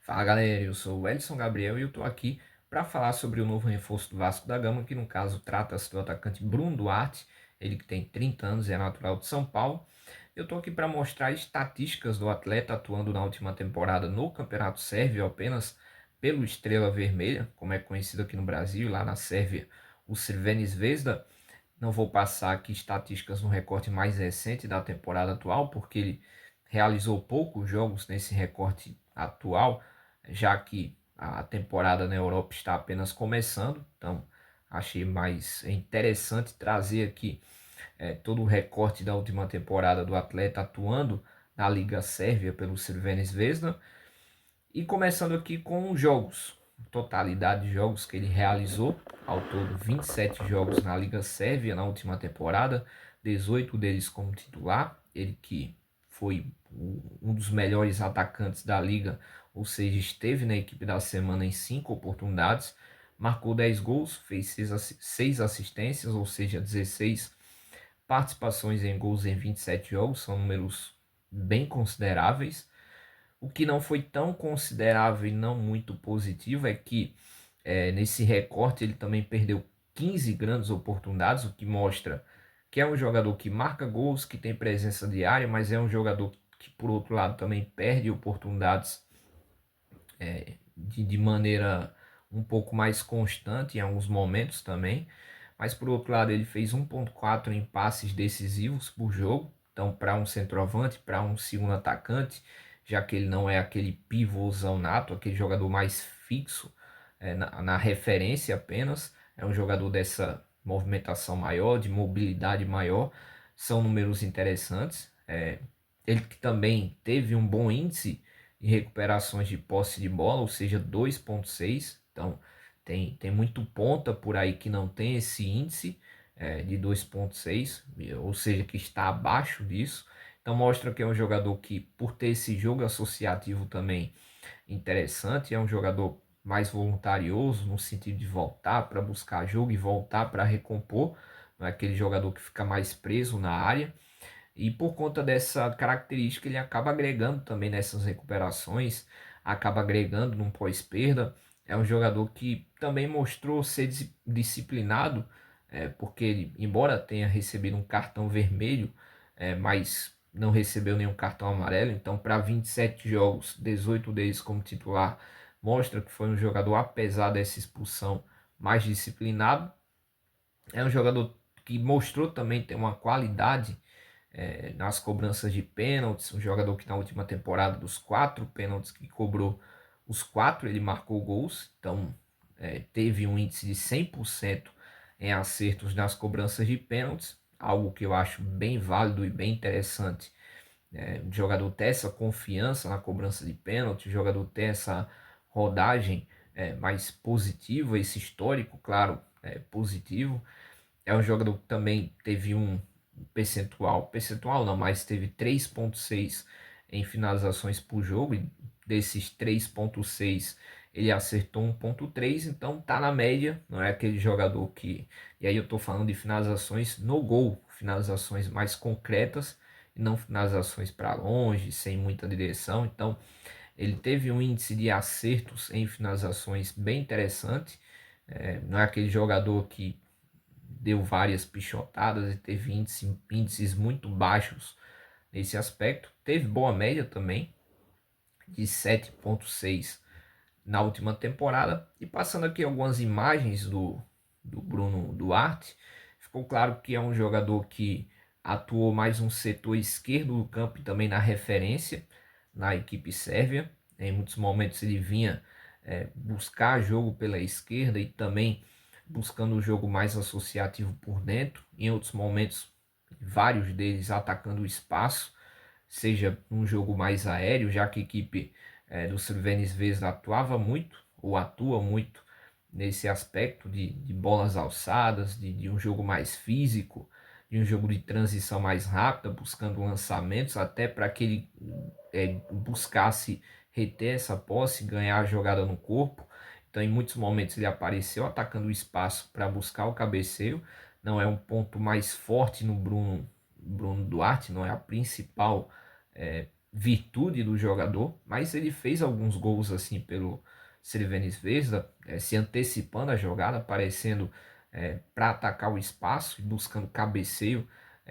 Fala galera, eu sou o Elson Gabriel e eu tô aqui para falar sobre o novo reforço do Vasco da Gama, que no caso trata-se do atacante Bruno Duarte, ele que tem 30 anos e é natural de São Paulo. Eu tô aqui para mostrar estatísticas do atleta atuando na última temporada no Campeonato Sérvio apenas pelo Estrela Vermelha, como é conhecido aqui no Brasil, lá na Sérvia, o Crveni Zvezda. Não vou passar aqui estatísticas no recorte mais recente da temporada atual, porque ele realizou poucos jogos nesse recorte atual, já que a temporada na Europa está apenas começando. Então, achei mais interessante trazer aqui todo o recorte da última temporada do atleta atuando na Liga Sérvia pelo Crveni Zvezda. E começando aqui com os jogos, totalidade de jogos que ele realizou, ao todo 27 jogos na Liga Sérvia na última temporada, 18 deles como titular, ele que foi um dos melhores atacantes da liga, ou seja, esteve na equipe da semana em 5 oportunidades, marcou 10 gols, fez 6 assistências, ou seja, 16 participações em gols em 27 jogos, são números bem consideráveis. O que não foi tão considerável e não muito positivo é que nesse recorte ele também perdeu 15 grandes oportunidades, o que mostra que é um jogador que marca gols, que tem presença diária, mas é um jogador que, por outro lado, também perde oportunidades de maneira um pouco mais constante em alguns momentos também. Mas, por outro lado, ele fez 1,4 em passes decisivos por jogo. Então, para um centroavante, para um segundo atacante, já que ele não é aquele pivôzão nato, aquele jogador mais fixo na referência apenas, é um jogador dessa movimentação maior, de mobilidade maior, são números interessantes. Ele que também teve um bom índice de recuperações de posse de bola, ou seja, 2,6. Então, tem muito ponta por aí que não tem esse índice de 2,6, ou seja, que está abaixo disso. Então, mostra que é um jogador que, por ter esse jogo associativo também interessante, é um jogador mais voluntarioso no sentido de voltar para buscar jogo e voltar para recompor. Não é aquele jogador que fica mais preso na área. E por conta dessa característica, ele acaba agregando também nessas recuperações, acaba agregando num pós-perda. É um jogador que também mostrou ser disciplinado, porque ele, embora tenha recebido um cartão vermelho, mas não recebeu nenhum cartão amarelo. Então, para 27 jogos, 18 deles como titular, mostra que foi um jogador, apesar dessa expulsão, mais disciplinado. É um jogador que mostrou também ter uma qualidade nas cobranças de pênaltis, um jogador que na última temporada dos 4 pênaltis que cobrou, os 4 ele marcou gols, então teve um índice de 100% em acertos nas cobranças de pênaltis, algo que eu acho bem válido e bem interessante. O jogador ter essa confiança na cobrança de pênalti, o jogador ter essa rodagem mais positiva, esse histórico, claro, positivo. É um jogador que também teve um percentual não, mas teve 3,6 em finalizações por jogo, e desses 3,6 ele acertou 1,3, então tá na média, não é aquele jogador que, e aí eu tô falando de finalizações no gol, finalizações mais concretas e não finalizações para longe, sem muita direção. Então ele teve um índice de acertos em finalizações bem interessante, não é aquele jogador que deu várias pichotadas e teve índices muito baixos nesse aspecto. Teve boa média também, de 7,6 na última temporada. E passando aqui algumas imagens do Bruno Duarte, ficou claro que é um jogador que atuou mais um setor esquerdo do campo e também na referência na equipe sérvia. Em muitos momentos ele vinha buscar jogo pela esquerda e também buscando o jogo mais associativo por dentro. Em outros momentos, vários deles atacando o espaço, seja um jogo mais aéreo, já que a equipe do Crveni Zvezda atuava muito, ou atua muito, nesse aspecto de bolas alçadas, de um jogo mais físico, de um jogo de transição mais rápida, buscando lançamentos, até para que ele buscasse reter essa posse, ganhar a jogada no corpo. Então, em muitos momentos, ele apareceu atacando o espaço para buscar o cabeceio. Não é um ponto mais forte no Bruno Duarte, não é a principal virtude do jogador, mas ele fez alguns gols assim pelo Crvena Zvezda, se antecipando a jogada, aparecendo para atacar o espaço e buscando cabeceio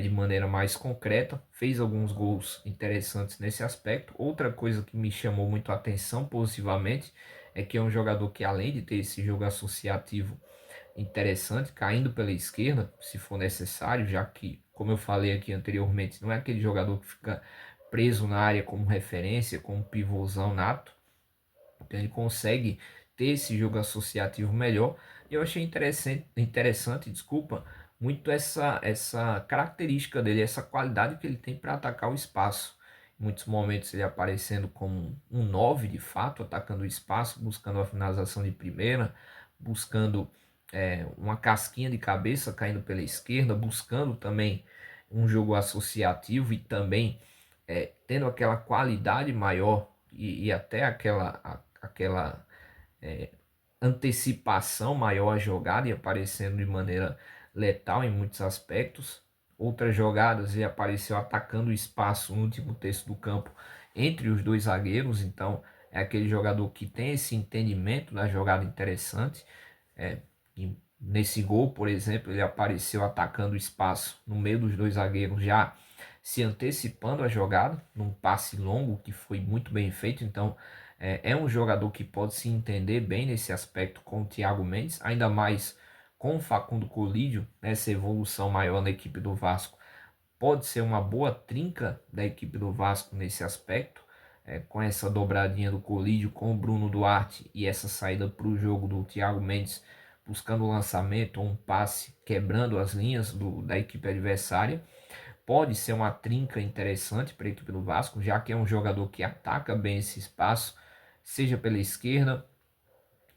de maneira mais concreta. Fez alguns gols interessantes nesse aspecto. Outra coisa que me chamou muito a atenção positivamente é que é um jogador que, além de ter esse jogo associativo interessante, caindo pela esquerda, se for necessário, já que, como eu falei aqui anteriormente, não é aquele jogador que fica preso na área como referência, como pivôzão nato, então ele consegue ter esse jogo associativo melhor. E eu achei interessante, desculpa, muito essa característica dele, essa qualidade que ele tem para atacar o espaço. Em muitos momentos ele aparecendo como um 9 de fato, atacando o espaço, buscando a finalização de primeira, buscando uma casquinha de cabeça caindo pela esquerda, buscando também um jogo associativo e também tendo aquela qualidade maior e até aquela é, antecipação maior à jogada e aparecendo de maneira letal em muitos aspectos. Outras jogadas ele apareceu atacando o espaço no último terço do campo entre os dois zagueiros, então é aquele jogador que tem esse entendimento da jogada interessante. É, nesse gol, por exemplo, ele apareceu atacando o espaço no meio dos dois zagueiros, já se antecipando a jogada, num passe longo que foi muito bem feito. Então, é um jogador que pode se entender bem nesse aspecto com o Thiago Mendes, ainda mais com o Facundo Colídio, nessa evolução maior na equipe do Vasco. Pode ser uma boa trinca da equipe do Vasco nesse aspecto, com essa dobradinha do Colídio com o Bruno Duarte e essa saída para o jogo do Thiago Mendes buscando o lançamento ou um passe quebrando as linhas da equipe adversária. Pode ser uma trinca interessante para a equipe do Vasco, já que é um jogador que ataca bem esse espaço, seja pela esquerda,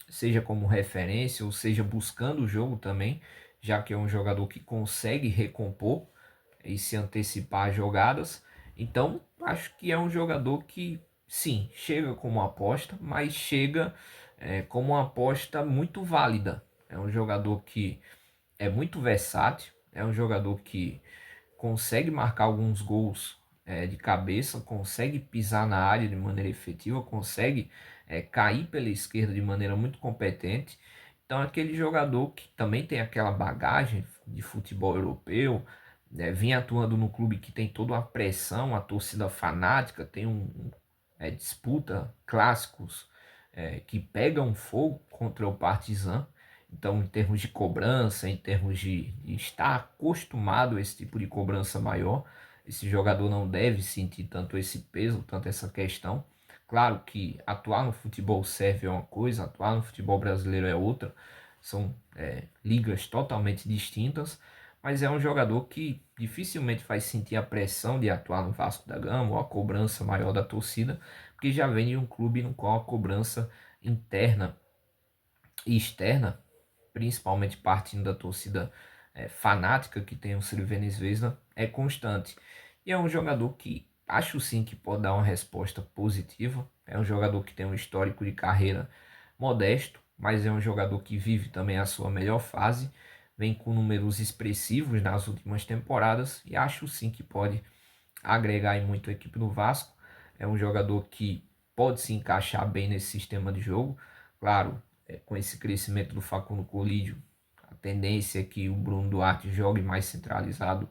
seja como referência, ou seja buscando o jogo também, já que é um jogador que consegue recompor e se antecipar às jogadas. Então, acho que é um jogador que, sim, chega como aposta, mas chega como uma aposta muito válida. É um jogador que é muito versátil, é um jogador que consegue marcar alguns gols de cabeça, consegue pisar na área de maneira efetiva, consegue cair pela esquerda de maneira muito competente. Então, é aquele jogador que também tem aquela bagagem de futebol europeu, vinha atuando no clube que tem toda uma pressão, a torcida fanática, tem disputa clássicos que pegam fogo contra o Partizan. Então, em termos de cobrança, em termos de estar acostumado a esse tipo de cobrança maior, esse jogador não deve sentir tanto esse peso, tanto essa questão. Claro que atuar no futebol sérvio é uma coisa, atuar no futebol brasileiro é outra, são ligas totalmente distintas, mas é um jogador que dificilmente vai sentir a pressão de atuar no Vasco da Gama ou a cobrança maior da torcida, porque já vem de um clube no qual a cobrança interna e externa, principalmente partindo da torcida fanática que tem o Crvena Zvezda, é constante. E é um jogador que acho sim que pode dar uma resposta positiva. É um jogador que tem um histórico de carreira modesto, mas é um jogador que vive também a sua melhor fase, vem com números expressivos nas últimas temporadas e acho sim que pode agregar em muito a equipe do Vasco. É um jogador que pode se encaixar bem nesse sistema de jogo. Claro, com esse crescimento do Facundo Colídio, a tendência é que o Bruno Duarte jogue mais centralizado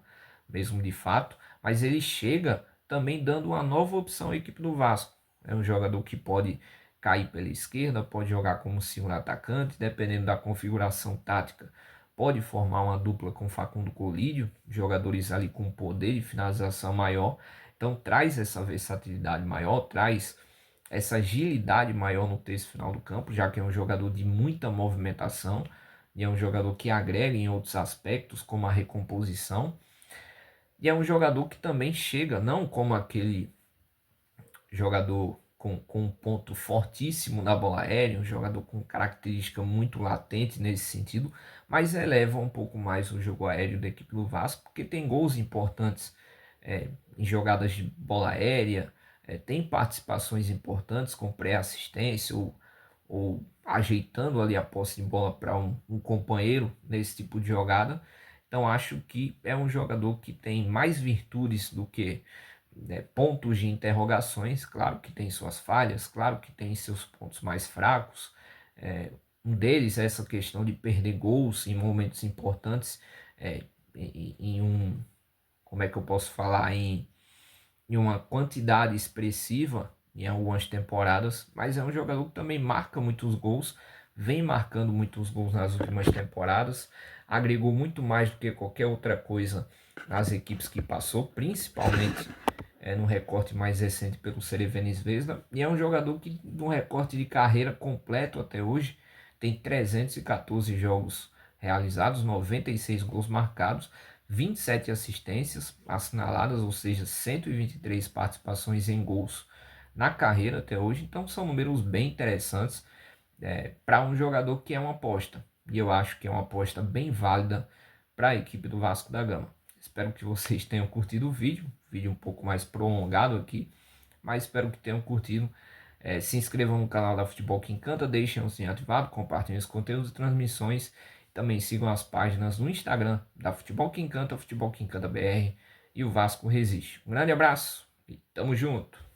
mesmo de fato, mas ele chega também dando uma nova opção à equipe do Vasco. É um jogador que pode cair pela esquerda, pode jogar como segundo atacante, dependendo da configuração tática, pode formar uma dupla com Facundo Colídio, jogadores ali com poder de finalização maior. Então traz essa versatilidade maior, traz essa agilidade maior no terço final do campo, já que é um jogador de muita movimentação e é um jogador que agrega em outros aspectos, como a recomposição. E é um jogador que também chega, não como aquele jogador com um ponto fortíssimo na bola aérea, um jogador com característica muito latente nesse sentido, mas eleva um pouco mais o jogo aéreo da equipe do Vasco, porque tem gols importantes em jogadas de bola aérea, tem participações importantes com pré-assistência ou ajeitando ali a posse de bola para um companheiro nesse tipo de jogada. Então acho que é um jogador que tem mais virtudes do que pontos de interrogações, claro que tem suas falhas, claro que tem seus pontos mais fracos. Um deles é essa questão de perder gols em momentos importantes, é, em um, como é que eu posso falar, em uma quantidade expressiva em algumas temporadas, mas é um jogador que também marca muitos gols, vem marcando muitos gols nas últimas temporadas, agregou muito mais do que qualquer outra coisa nas equipes que passou, principalmente no recorte mais recente pelo Crvena Zvezda, e é um jogador que no recorte de carreira completo até hoje tem 314 jogos realizados, 96 gols marcados, 27 assistências assinaladas, ou seja, 123 participações em gols na carreira até hoje. Então são números bem interessantes para um jogador que é uma aposta. E eu acho que é uma aposta bem válida para a equipe do Vasco da Gama. Espero que vocês tenham curtido o vídeo um pouco mais prolongado aqui, mas espero que tenham curtido. Se inscrevam no canal da Futebol que Encanta, deixem o sininho ativado, compartilhem os conteúdos e transmissões. Também sigam as páginas no Instagram da Futebol que Encanta BR e o Vasco Resiste. Um grande abraço e tamo junto!